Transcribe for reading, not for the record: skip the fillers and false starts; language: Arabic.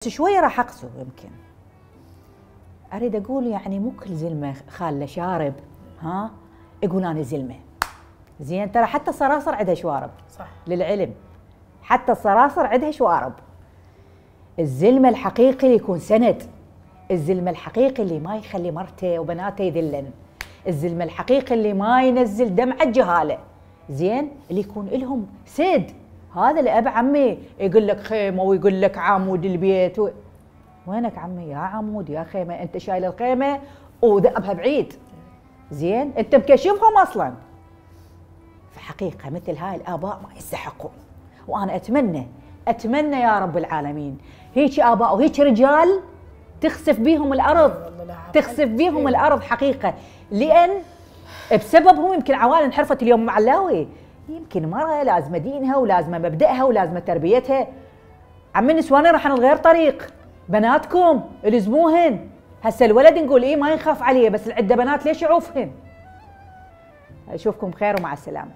شوية راح أقسو يمكن. أريد أقول يعني مو كل زلمة خاله شارب ها يقول أنا زلمة. زين ترى حتى الصراصر عندها شوارب. صح. للعلم حتى الصراصر عندها شوارب. الزلمة الحقيقي اللي يكون سند. الزلمة الحقيقي اللي ما يخلي مرته وبناته يذلن. الزلمة الحقيقي اللي ما ينزل دمعة جهالة. زين اللي يكون لهم سد. هذا اللي أبا عمي يقول لك خيمة ويقول لك عمود البيت وينك عمي يا عمود يا خيمة؟ أنت شايل الخيمة وذأبها بعيد. زين أنت مكشفهم أصلا. فحقيقة مثل هاي الآباء ما يستحقون. وأنا أتمنى يا رب العالمين هيك آباء وهيك رجال تخسف بيهم الأرض. تخسف بيهم الأرض حقيقة. لأن بسببهم يمكن عوائل انحرفت اليوم مع اللاوي. يمكن مرة لازمة دينها ولازمة مبدأها ولازمة تربيتها. عمي النسوان راح نغير طريق. بناتكم الزموهن. هسه الولد نقول ايه ما يخاف عليه بس عنده بنات ليش يعوفهن؟ اشوفكم بخير ومع السلامة.